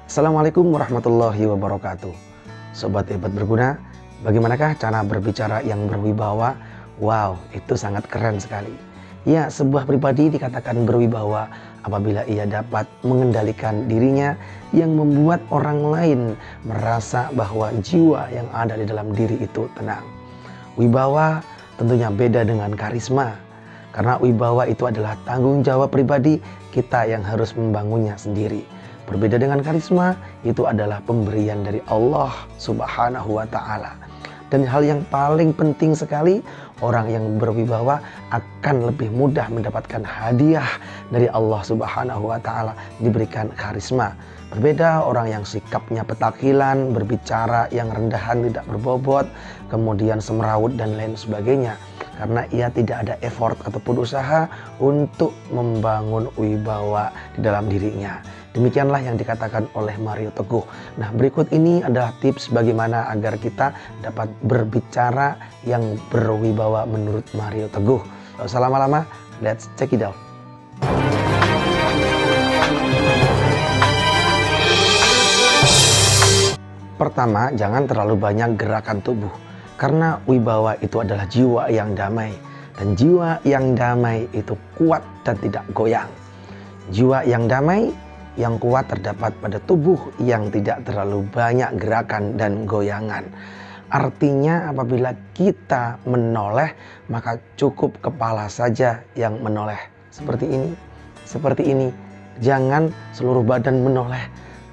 Assalamualaikum warahmatullahi wabarakatuh. Sobat hebat berguna, bagaimanakah cara berbicara yang berwibawa? Wow, itu sangat keren sekali. Ya, sebuah pribadi dikatakan berwibawa apabila ia dapat mengendalikan dirinya yang membuat orang lain merasa bahwa jiwa yang ada di dalam diri itu tenang. Wibawa tentunya beda dengan karisma, karena wibawa itu adalah tanggung jawab pribadi kita yang harus membangunnya sendiri. Berbeda dengan karisma, itu adalah pemberian dari Allah Subhanahu wa Ta'ala. Dan hal yang paling penting sekali, orang yang berwibawa akan lebih mudah mendapatkan hadiah dari Allah Subhanahu wa Ta'ala, diberikan karisma. Berbeda orang yang sikapnya petakilan, berbicara yang rendahan, tidak berbobot, kemudian semrawut dan lain sebagainya. Karena ia tidak ada effort ataupun usaha untuk membangun wibawa di dalam dirinya. Demikianlah yang dikatakan oleh Mario Teguh. Nah, berikut ini adalah tips bagaimana agar kita dapat berbicara yang berwibawa menurut Mario Teguh. Gak usah lama-lama, let's check it out. Pertama, jangan terlalu banyak gerakan tubuh. Karena wibawa itu adalah jiwa yang damai. Dan jiwa yang damai itu kuat dan tidak goyang. Jiwa yang damai, yang kuat terdapat pada tubuh yang tidak terlalu banyak gerakan dan goyangan. Artinya apabila kita menoleh, maka cukup kepala saja yang menoleh. Seperti ini, seperti ini. Jangan seluruh badan menoleh.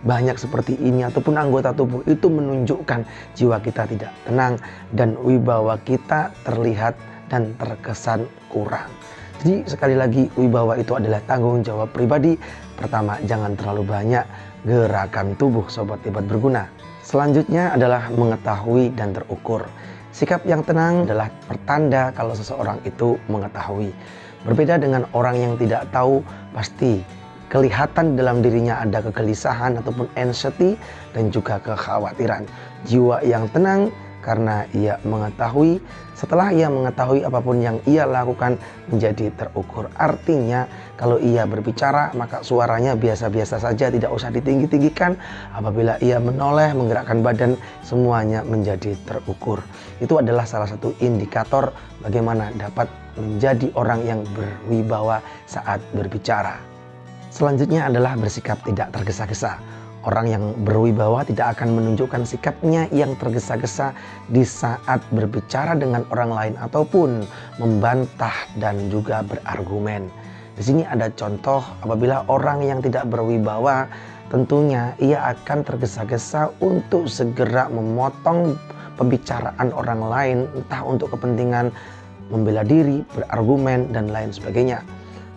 Banyak seperti ini ataupun anggota tubuh itu menunjukkan jiwa kita tidak tenang dan wibawa kita terlihat dan terkesan kurang. Jadi sekali lagi, wibawa itu adalah tanggung jawab pribadi. Pertama, jangan terlalu banyak gerakan tubuh, sobat hebat berguna. Selanjutnya adalah mengetahui dan terukur. Sikap yang tenang adalah pertanda kalau seseorang itu mengetahui. Berbeda dengan orang yang tidak tahu, pasti kelihatan dalam dirinya ada kegelisahan ataupun anxiety dan juga kekhawatiran. Jiwa yang tenang karena ia mengetahui, setelah ia mengetahui apapun yang ia lakukan menjadi terukur. Artinya kalau ia berbicara maka suaranya biasa-biasa saja, tidak usah ditinggi-tinggikan. Apabila ia menoleh, menggerakkan badan, semuanya menjadi terukur. Itu adalah salah satu indikator bagaimana dapat menjadi orang yang berwibawa saat berbicara. Selanjutnya adalah bersikap tidak tergesa-gesa. Orang yang berwibawa tidak akan menunjukkan sikapnya yang tergesa-gesa di saat berbicara dengan orang lain ataupun membantah dan juga berargumen. Di sini ada contoh apabila orang yang tidak berwibawa tentunya ia akan tergesa-gesa untuk segera memotong pembicaraan orang lain, entah untuk kepentingan membela diri, berargumen dan lain sebagainya.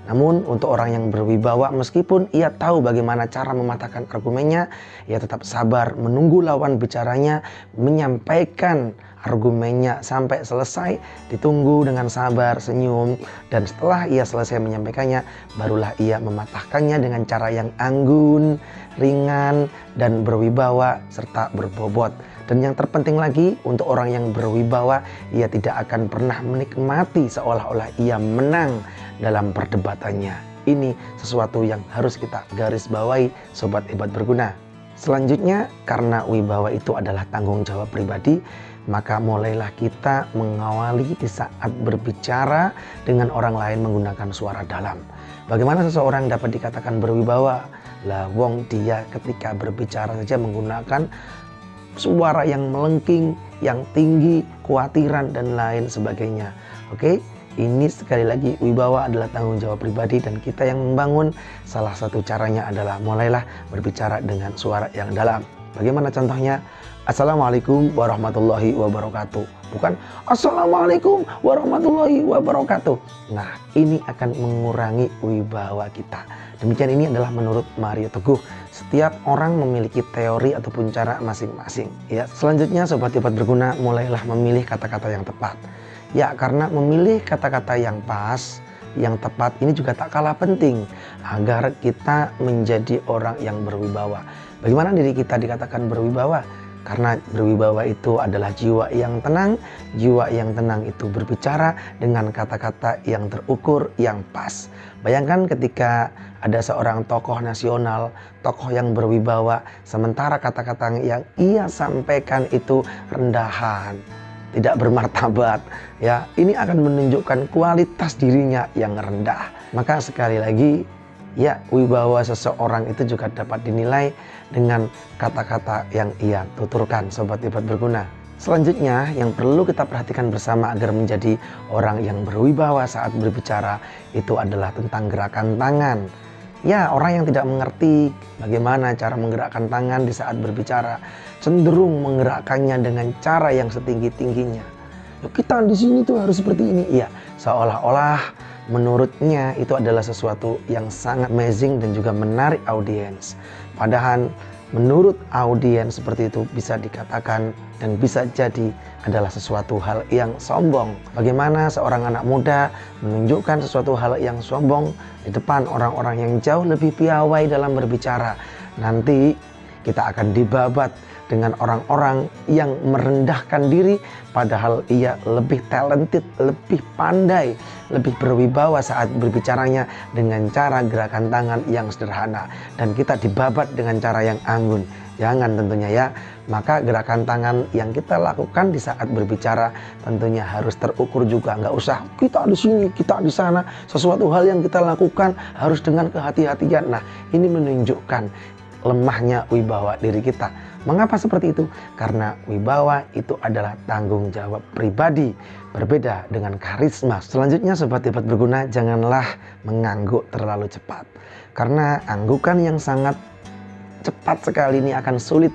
Namun untuk orang yang berwibawa, meskipun ia tahu bagaimana cara mematahkan argumennya, ia tetap sabar menunggu lawan bicaranya menyampaikan argumennya sampai selesai, ditunggu dengan sabar, senyum, dan setelah ia selesai menyampaikannya, barulah ia mematahkannya dengan cara yang anggun, ringan, dan berwibawa serta berbobot. Dan yang terpenting lagi, untuk orang yang berwibawa, ia tidak akan pernah menikmati seolah-olah ia menang dalam perdebatannya. Ini sesuatu yang harus kita garis bawahi, sobat hebat berguna. Selanjutnya, karena wibawa itu adalah tanggung jawab pribadi, maka mulailah kita mengawali di saat berbicara dengan orang lain menggunakan suara dalam. Bagaimana seseorang dapat dikatakan berwibawa? Lah wong dia ketika berbicara saja menggunakan suara yang melengking, yang tinggi, kekhawatiran dan lain sebagainya. Oke, ini sekali lagi wibawa adalah tanggung jawab pribadi dan kita yang membangun. Salah satu caranya adalah mulailah berbicara dengan suara yang dalam. Bagaimana contohnya? Assalamualaikum warahmatullahi wabarakatuh. Bukan Assalamualaikum warahmatullahi wabarakatuh. Nah, ini akan mengurangi wibawa kita. Demikian ini adalah menurut Mario Teguh. Setiap orang memiliki teori ataupun cara masing-masing. Ya, selanjutnya sobat hebat berguna, mulailah memilih kata-kata yang tepat. Ya, karena memilih kata-kata yang pas, yang tepat ini juga tak kalah penting agar kita menjadi orang yang berwibawa. Bagaimana diri kita dikatakan berwibawa? Karena berwibawa itu adalah jiwa yang tenang. Jiwa yang tenang itu berbicara dengan kata-kata yang terukur, yang pas. Bayangkan ketika ada seorang tokoh nasional, tokoh yang berwibawa, sementara kata-kata yang ia sampaikan itu rendahan, tidak bermartabat, ya, ini akan menunjukkan kualitas dirinya yang rendah. Maka sekali lagi, ya, wibawa seseorang itu juga dapat dinilai dengan kata-kata yang ia tuturkan, Sobat Hebat Berguna. Selanjutnya yang perlu kita perhatikan bersama agar menjadi orang yang berwibawa saat berbicara itu adalah tentang gerakan tangan. Ya, orang yang tidak mengerti bagaimana cara menggerakkan tangan di saat berbicara, cenderung menggerakkannya dengan cara yang setinggi-tingginya. Ya, kita di sini tuh harus seperti ini. Ya, seolah-olah menurutnya itu adalah sesuatu yang sangat amazing dan juga menarik audiens. Padahal menurut audiens seperti itu bisa dikatakan dan bisa jadi adalah sesuatu hal yang sombong. Bagaimana seorang anak muda menunjukkan sesuatu hal yang sombong di depan orang-orang yang jauh lebih piawai dalam berbicara. Nanti kita akan dibabat dengan orang-orang yang merendahkan diri, padahal ia lebih talented, lebih pandai, lebih berwibawa saat berbicaranya dengan cara gerakan tangan yang sederhana. Dan kita dibabat dengan cara yang anggun. Jangan tentunya ya. Maka gerakan tangan yang kita lakukan di saat berbicara tentunya harus terukur juga. Nggak usah kita di sini, kita di sana. Sesuatu hal yang kita lakukan harus dengan kehati-hatian. Nah, ini menunjukkan lemahnya wibawa diri kita. Mengapa seperti itu? Karena wibawa itu adalah tanggung jawab pribadi, berbeda dengan karisma. Selanjutnya Sobat Hebat Berguna, janganlah mengangguk terlalu cepat. Karena anggukan yang sangat cepat sekali ini akan sulit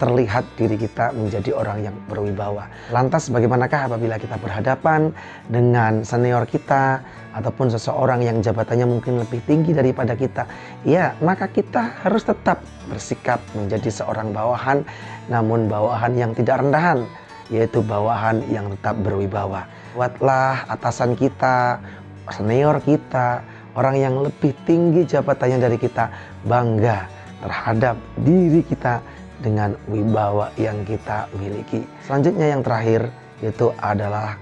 terlihat diri kita menjadi orang yang berwibawa. Lantas bagaimanakah apabila kita berhadapan dengan senior kita ataupun seseorang yang jabatannya mungkin lebih tinggi daripada kita? Ya, maka kita harus tetap bersikap menjadi seorang bawahan, namun bawahan yang tidak rendahan, yaitu bawahan yang tetap berwibawa. Buatlah atasan kita, senior kita, orang yang lebih tinggi jabatannya dari kita, bangga terhadap diri kita dengan wibawa yang kita miliki. Selanjutnya yang terakhir yaitu adalah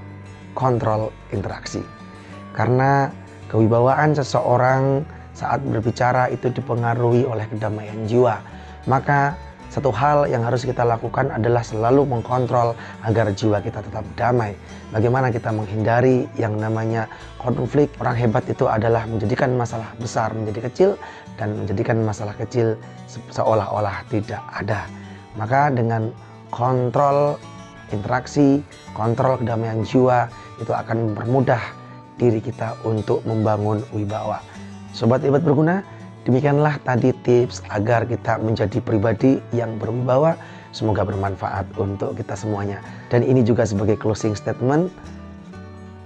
kontrol interaksi. Karena kewibawaan seseorang saat berbicara itu dipengaruhi oleh kedamaian jiwa. Maka satu hal yang harus kita lakukan adalah selalu mengkontrol agar jiwa kita tetap damai. Bagaimana kita menghindari yang namanya konflik. Orang hebat itu adalah menjadikan masalah besar menjadi kecil dan menjadikan masalah kecil seolah-olah tidak ada. Maka dengan kontrol interaksi, kontrol kedamaian jiwa, itu akan mempermudah diri kita untuk membangun wibawa. Sobat Hebat Berguna, demikianlah tadi tips agar kita menjadi pribadi yang berwibawa. Semoga bermanfaat untuk kita semuanya. Dan ini juga sebagai closing statement,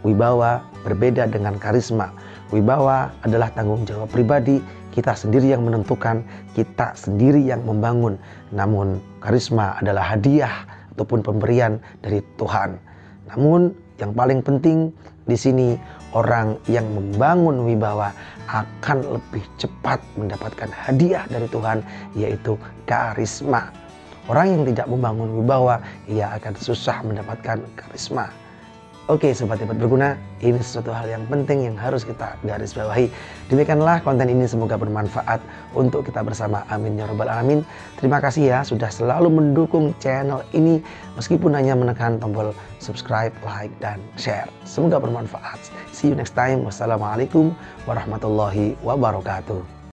wibawa berbeda dengan karisma. Wibawa adalah tanggung jawab pribadi, kita sendiri yang menentukan, kita sendiri yang membangun. Namun karisma adalah hadiah ataupun pemberian dari Tuhan. Namun yang paling penting di sini, orang yang membangun wibawa akan lebih cepat mendapatkan hadiah dari Tuhan, yaitu karisma. Orang yang tidak membangun wibawa, ia akan susah mendapatkan karisma. Oke Sobat Hebat Berguna, ini sesuatu hal yang penting yang harus kita garis bawahi. Demikianlah konten ini, semoga bermanfaat untuk kita bersama. Amin ya rabbal alamin. Terima kasih ya sudah selalu mendukung channel ini meskipun hanya menekan tombol subscribe, like, dan share. Semoga bermanfaat. See you next time. Wassalamualaikum warahmatullahi wabarakatuh.